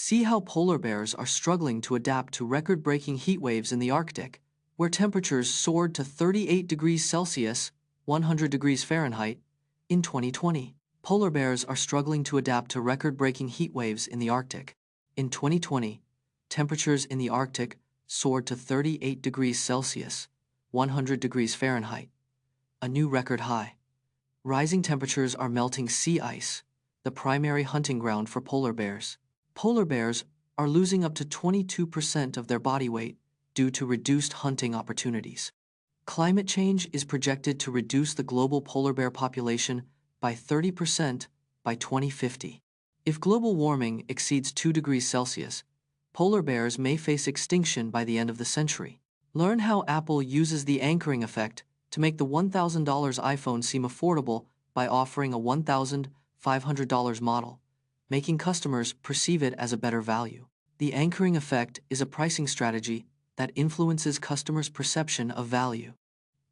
See how polar bears are struggling to adapt to record-breaking heat waves in the Arctic, where temperatures soared to 38 degrees Celsius, 100 degrees Fahrenheit, in 2020. Polar bears are struggling to adapt to record-breaking heat waves in the Arctic. In 2020, temperatures in the Arctic soared to 38 degrees Celsius, 100 degrees Fahrenheit, a new record high. Rising temperatures are melting sea ice, the primary hunting ground for polar bears. Polar bears are losing up to 22% of their body weight due to reduced hunting opportunities. Climate change is projected to reduce the global polar bear population by 30% by 2050. If global warming exceeds 2 degrees Celsius, polar bears may face extinction by the end of the century. Learn how Apple uses the anchoring effect to make the $1,000 iPhone seem affordable by offering a $1,500 model, making customers perceive it as a better value. The anchoring effect is a pricing strategy that influences customers' perception of value.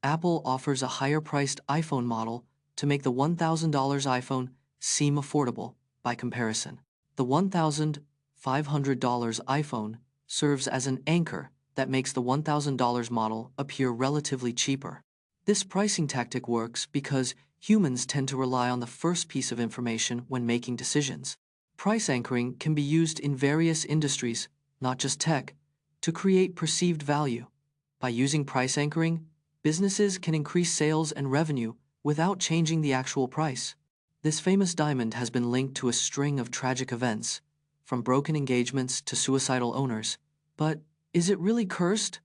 Apple offers a higher-priced iPhone model to make the $1,000 iPhone seem affordable by comparison. The $1,500 iPhone serves as an anchor that makes the $1,000 model appear relatively cheaper. This pricing tactic works because humans tend to rely on the first piece of information when making decisions. Price anchoring can be used in various industries, not just tech, to create perceived value. By using price anchoring, businesses can increase sales and revenue without changing the actual price. This famous diamond has been linked to a string of tragic events, from broken engagements to suicidal owners. But is it really cursed?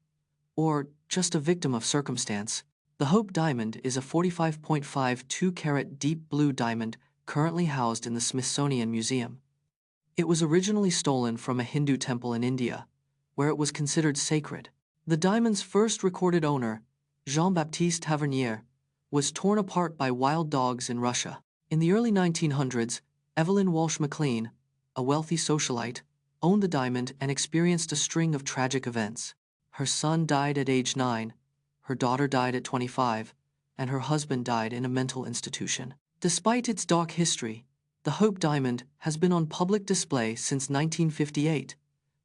Or just a victim of circumstance? The Hope Diamond is a 45.5 2-carat deep blue diamond currently housed in the Smithsonian Museum. It was originally stolen from a Hindu temple in India, where it was considered sacred. The diamond's first recorded owner, Jean-Baptiste Tavernier, was torn apart by wild dogs in Russia. In the early 1900s, Evelyn Walsh McLean, a wealthy socialite, owned the diamond and experienced a string of tragic events. Her son died at age 9, her daughter died at 25, and her husband died in a mental institution. Despite its dark history, the Hope Diamond has been on public display since 1958,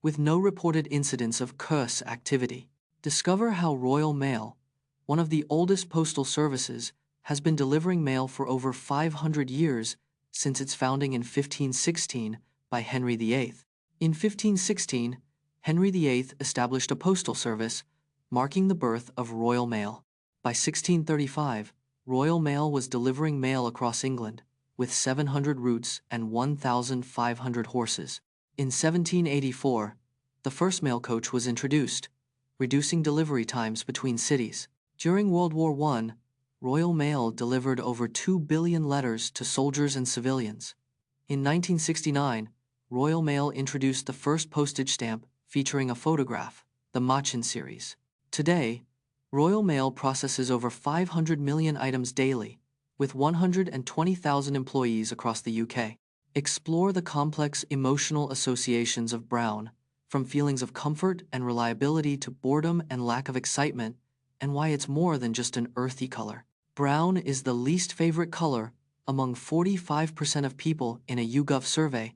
with no reported incidents of curse activity. Discover how Royal Mail, one of the oldest postal services, has been delivering mail for over 500 years since its founding in 1516 by Henry VIII. In 1516, Henry VIII established a postal service, marking the birth of Royal Mail. By 1635, Royal Mail was delivering mail across England, with 700 routes and 1,500 horses. In 1784, the first mail coach was introduced, reducing delivery times between cities. During World War I, Royal Mail delivered over 2 billion letters to soldiers and civilians. In 1969, Royal Mail introduced the first postage stamp featuring a photograph, the Machin series. Today, Royal Mail processes over 500 million items daily, with 120,000 employees across the UK. Explore the complex emotional associations of brown, from feelings of comfort and reliability to boredom and lack of excitement, and why it's more than just an earthy color. Brown is the least favorite color among 45% of people in a YouGov survey,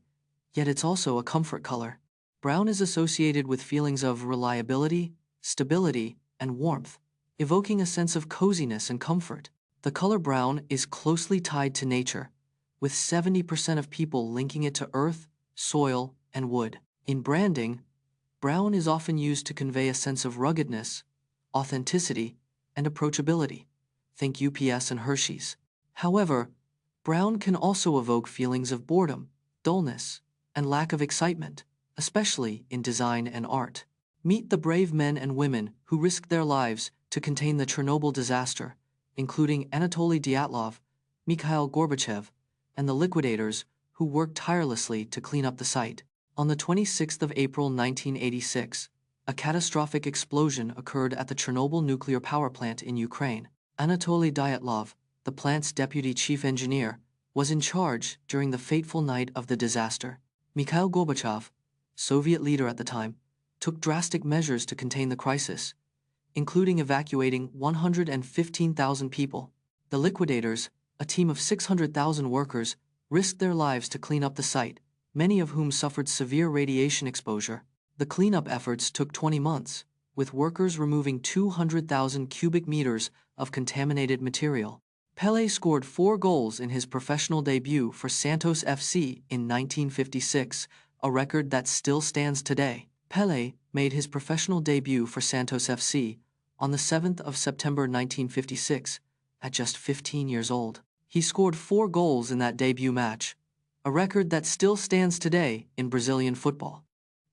yet it's also a comfort color. Brown is associated with feelings of reliability, stability, and warmth, evoking a sense of coziness and comfort. The color brown is closely tied to nature, with 70% of people linking it to earth, soil, and wood. In branding, brown is often used to convey a sense of ruggedness, authenticity, and approachability. Think UPS and Hershey's. However, brown can also evoke feelings of boredom, dullness, and lack of excitement, especially in design and art. Meet the brave men and women who risked their lives to contain the Chernobyl disaster, including Anatoli Dyatlov, Mikhail Gorbachev, and the Liquidators, who worked tirelessly to clean up the site. On the 26th of April 1986, a catastrophic explosion occurred at the Chernobyl nuclear power plant in Ukraine. Anatoli Dyatlov, the plant's deputy chief engineer, was in charge during the fateful night of the disaster. Mikhail Gorbachev, Soviet leader at the time, took drastic measures to contain the crisis, including evacuating 115,000 people. The Liquidators, a team of 600,000 workers, risked their lives to clean up the site, many of whom suffered severe radiation exposure. The cleanup efforts took 20 months, with workers removing 200,000 cubic meters of contaminated material. Pele scored 4 goals in his professional debut for Santos FC in 1956, a record that still stands today. Pele made his professional debut for Santos FC on the 7th of September 1956, at just 15 years old. He scored 4 goals in that debut match, a record that still stands today in Brazilian football.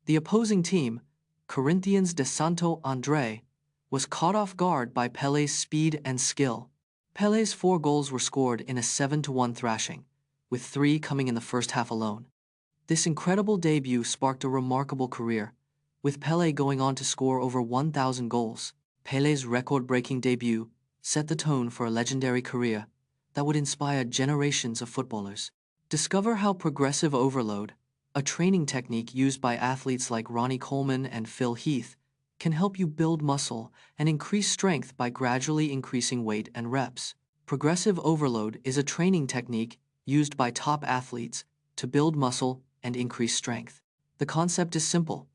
The opposing team, Corinthians de Santo André, was caught off guard by Pele's speed and skill. Pele's 4 goals were scored in a 7-1 thrashing, with 3 coming in the first half alone. This incredible debut sparked a remarkable career, with Pele going on to score over 1,000 goals. Pele's record-breaking debut set the tone for a legendary career that would inspire generations of footballers. Discover how progressive overload, a training technique used by athletes like Ronnie Coleman and Heath, can help you build muscle and increase strength by gradually increasing weight and reps. Progressive overload is a training technique used by top athletes to build muscle and increase strength. The concept is simple: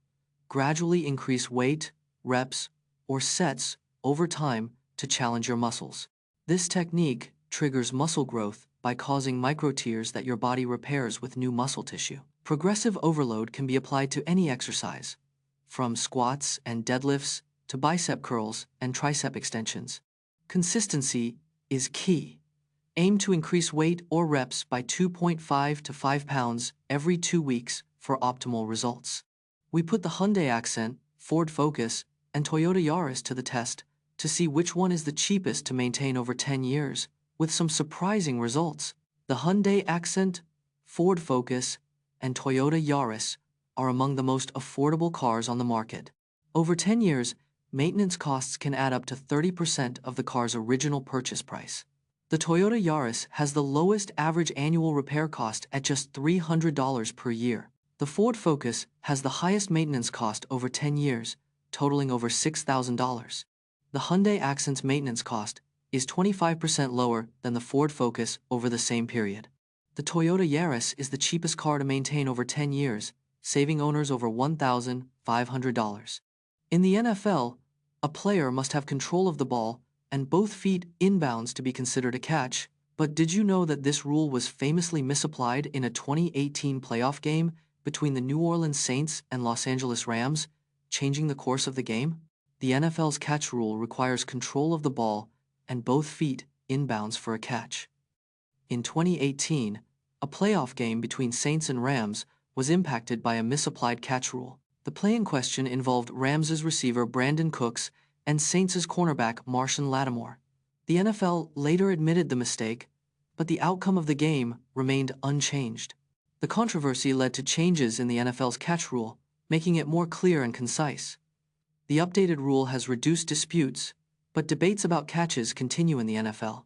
gradually increase weight, reps, or sets over time to challenge your muscles. This technique triggers muscle growth by causing micro-tears that your body repairs with new muscle tissue. Progressive overload can be applied to any exercise, from squats and deadlifts to bicep curls and tricep extensions. Consistency is key. Aim to increase weight or reps by 2.5 to 5 pounds every 2 weeks for optimal results. We put the Hyundai Accent, Ford Focus, and Toyota Yaris to the test to see which one is the cheapest to maintain over 10 years, with some surprising results. The Hyundai Accent, Ford Focus, and Toyota Yaris are among the most affordable cars on the market. Over 10 years, maintenance costs can add up to 30% of the car's original purchase price. The Toyota Yaris has the lowest average annual repair cost at just $300 per year. The Ford Focus has the highest maintenance cost over 10 years, totaling over $6,000. The Hyundai Accent's maintenance cost is 25% lower than the Ford Focus over the same period. The Toyota Yaris is the cheapest car to maintain over 10 years, saving owners over $1,500. In the NFL, a player must have control of the ball and both feet inbounds to be considered a catch. But did you know that this rule was famously misapplied in a 2018 playoff game between the New Orleans Saints and Los Angeles Rams, changing the course of the game? The NFL's catch rule requires control of the ball and both feet inbounds for a catch. In 2018, a playoff game between Saints and Rams was impacted by a misapplied catch rule. The play in question involved Rams' receiver Brandon Cooks and Saints' cornerback Marshawn Lattimore. The NFL later admitted the mistake, but the outcome of the game remained unchanged. The controversy led to changes in the NFL's catch rule, making it more clear and concise. The updated rule has reduced disputes, but debates about catches continue in the NFL.